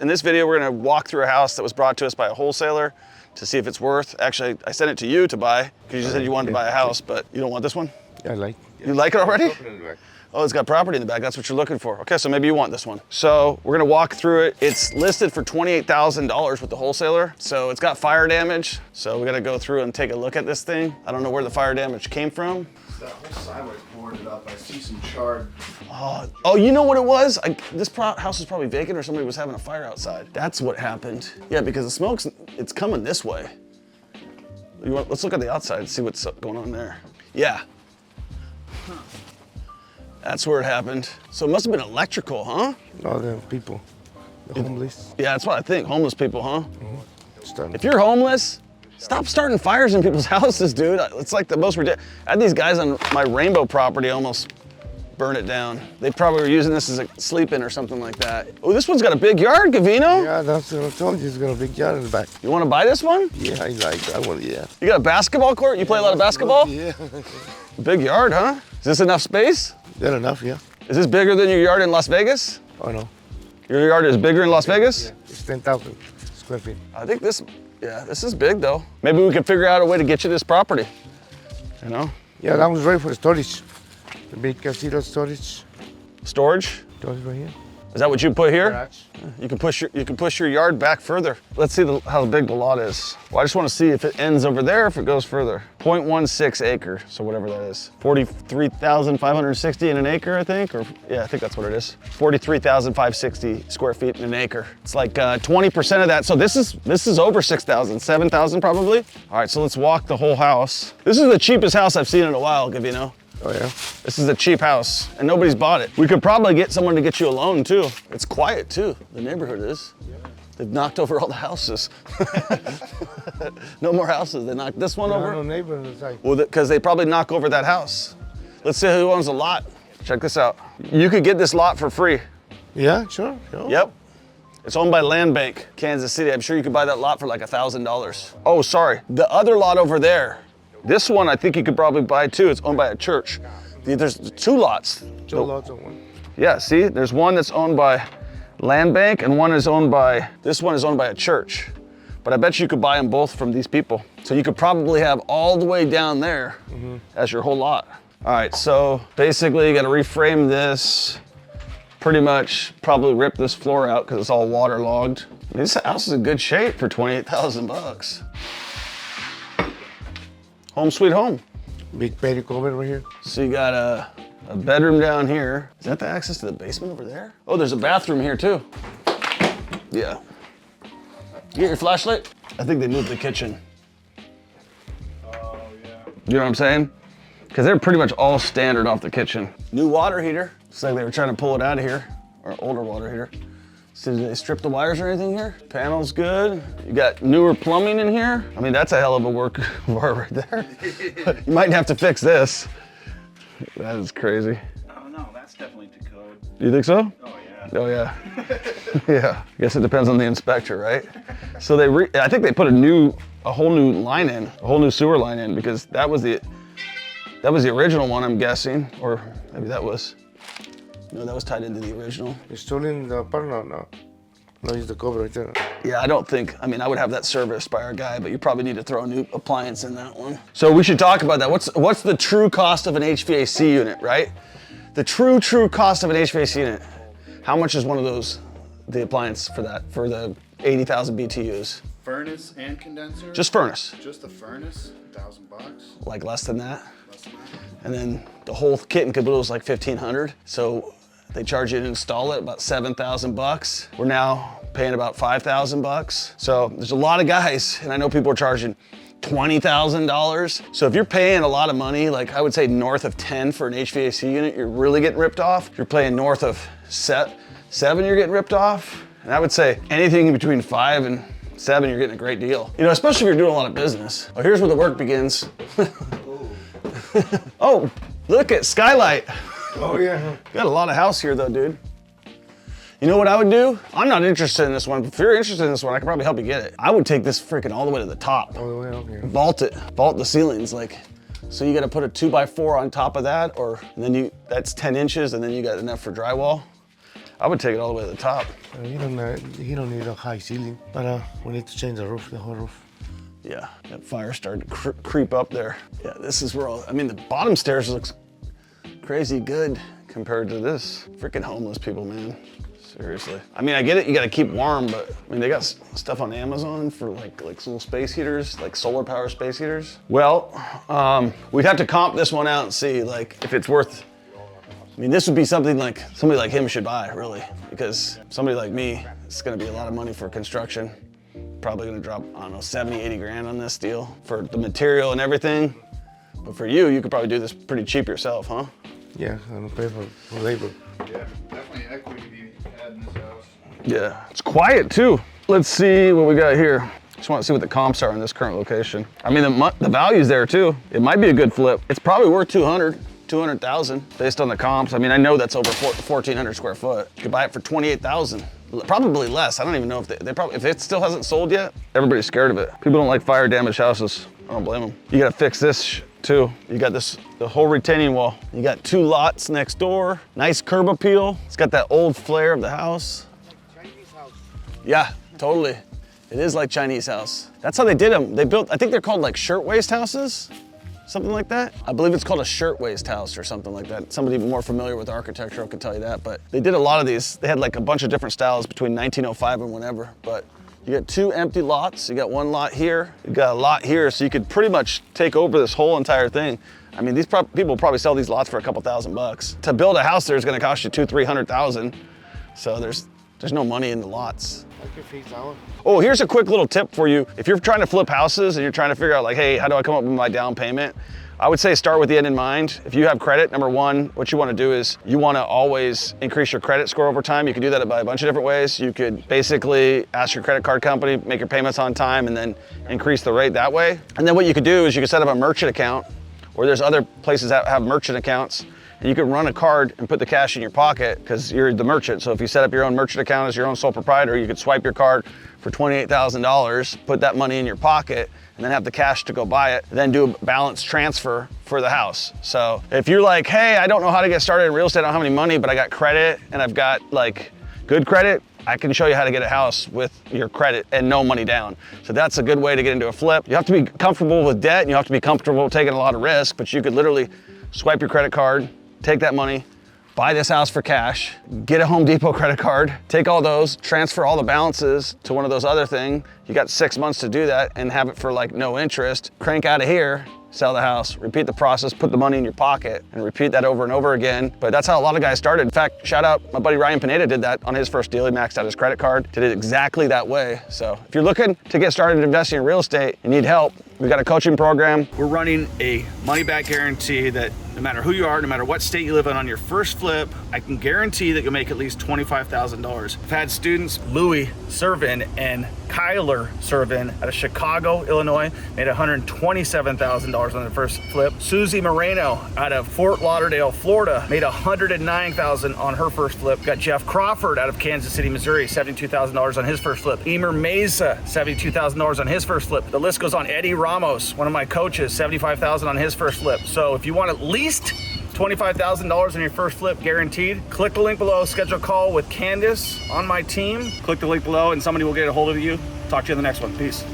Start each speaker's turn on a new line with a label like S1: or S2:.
S1: In this video, we're gonna walk through a house that was brought to us by a wholesaler to see if it's worth. Actually, I sent it to you to buy because you just said you wanted to buy a house, but you don't want this one?
S2: Yeah, I like it.
S1: You like it already? Oh, it's got property in the back. That's what you're looking for. Okay, so maybe you want this one. So we're gonna walk through it. It's listed for $28,000 with the wholesaler. So it's got fire damage. So we gotta go through and take a look at this thing. I don't know where the fire damage came from.
S3: That whole sideway's boarded up. I see some charred.
S1: Oh, you know what it was? This house is probably vacant or somebody was having a fire outside. That's what happened. Yeah, because the smoke's, it's coming this way. Let's look at the outside and see what's going on there. Yeah. That's where it happened. So it must have been electrical, huh?
S2: No, the people, the homeless.
S1: Yeah, that's what I think. Homeless people, huh?
S2: Mm-hmm.
S1: If you're homeless, stop starting fires in people's houses, dude. It's like the most ridiculous. I had these guys on my Rainbow property almost burn it down. They probably were using this as a sleep-in or something like that. Oh, this one's got a big yard, Gavino.
S2: Yeah, that's what I told you. It's got a big yard in the back.
S1: You want to buy this one?
S2: Yeah, I like that one, yeah.
S1: You got a basketball court? You play a lot of basketball?
S2: Yeah.
S1: Big yard, huh? Is this enough space?
S2: Good enough, yeah.
S1: Is this bigger than your yard in Las Vegas?
S2: Oh, no.
S1: Your yard is bigger in Las Vegas?
S2: Yeah, it's 10,000 square feet.
S1: I think this is big though. Maybe we can figure out a way to get you this property, you know?
S2: Yeah, that was ready for storage. The big casino storage.
S1: Storage?
S2: Storage right here.
S1: Is that what you put here?
S2: Garage.
S1: You can push your yard back further. Let's see how big the lot is. Well, I just want to see if it ends over there, or if it goes further. 0.16 acre, so whatever that is. 43,560 in an acre, I think, or yeah, I think that's what it is. 43,560 square feet in an acre. It's like 20% of that. So this is over 6,000, 7,000 probably. All right, so let's walk the whole house. This is the cheapest house I've seen in a while, Gavino.
S2: Oh, yeah?
S1: This is a cheap house, and nobody's bought it. We could probably get someone to get you a loan, too. It's quiet, too. The neighborhood is. They've knocked over all the houses. No more houses. They knocked this one over.
S2: No neighbor on the side.
S1: Well, because they probably knock over that house. Let's see who owns the lot. Check this out. You could get this lot for free.
S2: Yeah, sure.
S1: Yep. It's owned by Land Bank, Kansas City. I'm sure you could buy that lot for like $1,000. Oh, sorry. The other lot over there, this one I think you could probably buy too. It's owned by a church. There's two lots.
S2: Two lots of one.
S1: Yeah, see, there's one that's owned by Land Bank and this one is owned by a church. But I bet you could buy them both from these people. So you could probably have all the way down there as your whole lot. All right, so basically you gotta reframe this, pretty much probably rip this floor out because it's all waterlogged. This house is in good shape for 28,000 bucks. Home sweet home.
S2: Big patio cover right here.
S1: So you got a bedroom down here. Is that the access to the basement over there? Oh, there's a bathroom here too. Yeah. You get your flashlight? I think they moved the kitchen.
S3: Oh, yeah.
S1: You know what I'm saying? Because they're pretty much all standard off the kitchen. New water heater. Looks like they were trying to pull it out of here, or older water heater. So did they strip the wires or anything here? Panel's good. You got newer plumbing in here. I mean, that's a hell of a work bar right there. You might have to fix this. That is crazy.
S3: Oh, no, that's definitely to code.
S1: You think so?
S3: Oh, yeah.
S1: Oh, yeah. Yeah. I guess it depends on the inspector, right? So I think they put a whole new line in, a whole new sewer line in, because that was the original one, I'm guessing, or maybe that was. No, that was tied into the original.
S2: It's still in the apartment now. No, use the cover right there.
S1: Yeah, I mean, I would have that serviced by our guy, but you probably need to throw a new appliance in that one. So we should talk about that. What's the true cost of an HVAC unit, right? The true cost of an HVAC unit. How much is one of those, the appliance for that, for the 80,000 BTUs?
S3: Furnace and condenser?
S1: Just furnace.
S3: Just the furnace, $1,000.
S1: Like less than that?
S3: Less than that.
S1: And then the whole kit and caboodle is like 1,500. So they charge you to install it about 7,000 bucks. We're now paying about 5,000 bucks. So there's a lot of guys, and I know people are charging $20,000. So if you're paying a lot of money, like I would say north of 10 for an HVAC unit, you're really getting ripped off. If you're paying north of 7, you're getting ripped off. And I would say anything in between 5 and 7, you're getting a great deal. You know, especially if you're doing a lot of business. Well, here's where the work begins. Oh, look at skylight.
S2: Oh, yeah.
S1: Got a lot of house here though, dude. You know what I would do? I'm not interested in this one. If you're interested in this one, I can probably help you get it. I would take this freaking all the way to the top.
S2: All the way up here.
S1: Vault it, vault the ceilings. Like, so you gotta put a 2x4 on top of that, or and then that's 10 inches, and then you got enough for drywall. I would take it all the way to the top.
S2: He don't need a high ceiling, but we need to change the roof, the whole roof.
S1: Yeah, that fire started to creep up there. Yeah, this is where all, I mean, the bottom stairs looks crazy good compared to this. Freaking homeless people, man. Seriously. I mean, I get it, you gotta keep warm, but I mean, they got stuff on Amazon for like little space heaters, like solar power space heaters. Well, we'd have to comp this one out and see like if it's worth, I mean, this would be something like somebody like him should buy, really, because somebody like me, it's gonna be a lot of money for construction. Probably gonna drop, I don't know, 70, 80 grand on this deal for the material and everything. But for you, you could probably do this pretty cheap yourself, huh?
S2: Yeah, I don't pay for labor.
S3: Yeah, definitely equity to be had in this house.
S1: Yeah, it's quiet too. Let's see what we got here. Just want to see what the comps are in this current location. I mean, the value's there too. It might be a good flip. It's probably worth 200,000 based on the comps. I mean, I know that's over 1,400 square foot. You could buy it for 28,000. Probably less. I don't even know if they probably, if it still hasn't sold yet, everybody's scared of it. People don't like fire damaged houses. I don't blame them. You gotta fix this too. You got the whole retaining wall. You got 2 lots next door. Nice curb appeal. It's got that old flair of the house.
S2: Chinese house.
S1: Yeah, totally. It is like Chinese house. That's how they did them. They built, I think they're called like shirtwaist houses. Something like that. I believe it's called a shirtwaist house or something like that. Somebody more familiar with architecture could tell you that, but they did a lot of these. They had like a bunch of different styles between 1905 and whenever, but you got 2 empty lots. You got 1 lot here, you got a lot here, so you could pretty much take over this whole entire thing. I mean, these people probably sell these lots for a couple $1,000. To build a house there is gonna cost you $200,000-300,000. So there's no money in the lots.
S2: I can fix that one.
S1: Oh, here's a quick little tip for you. If you're trying to flip houses and you're trying to figure out like, hey, how do I come up with my down payment? I would say start with the end in mind. If you have credit, number one, what you want to do is you want to always increase your credit score over time. You can do that by a bunch of different ways. You could basically ask your credit card company, make your payments on time, and then increase the rate that way. And then what you could do is you could set up a merchant account, or there's other places that have merchant accounts, and you can run a card and put the cash in your pocket because you're the merchant. So if you set up your own merchant account as your own sole proprietor, you could swipe your card for $28,000, put that money in your pocket, and then have the cash to go buy it, then do a balance transfer for the house. So if you're like, hey, I don't know how to get started in real estate, I don't have any money, but I got credit and I've got like good credit, I can show you how to get a house with your credit and no money down. So that's a good way to get into a flip. You have to be comfortable with debt and you have to be comfortable taking a lot of risk, but you could literally swipe your credit card, take that money, buy this house for cash, get a Home Depot credit card, take all those, transfer all the balances to one of those other things. You got 6 months to do that and have it for like no interest. Crank out of here, sell the house, repeat the process, put the money in your pocket, and repeat that over and over again. But that's how a lot of guys started. In fact, shout out, my buddy Ryan Pineda did that on his first deal. He maxed out his credit card, did it exactly that way. So if you're looking to get started investing in real estate, you need help, we got a coaching program. We're running a money-back guarantee that no matter who you are, no matter what state you live in, on your first flip, I can guarantee that you'll make at least $25,000. I've had students, Louis Servin and Kyler Servin out of Chicago, Illinois, made $127,000 on their first flip. Susie Moreno out of Fort Lauderdale, Florida, made $109,000 on her first flip. Got Jeff Crawford out of Kansas City, Missouri, $72,000 on his first flip. Emer Mesa, $72,000 on his first flip. The list goes on. Eddie Ramos, one of my coaches, $75,000 on his first flip. So if you want at least $25,000 on your first flip guaranteed, click the link below, schedule a call with Candace on my team. Click the link below and somebody will get a hold of you. Talk to you in the next one. Peace.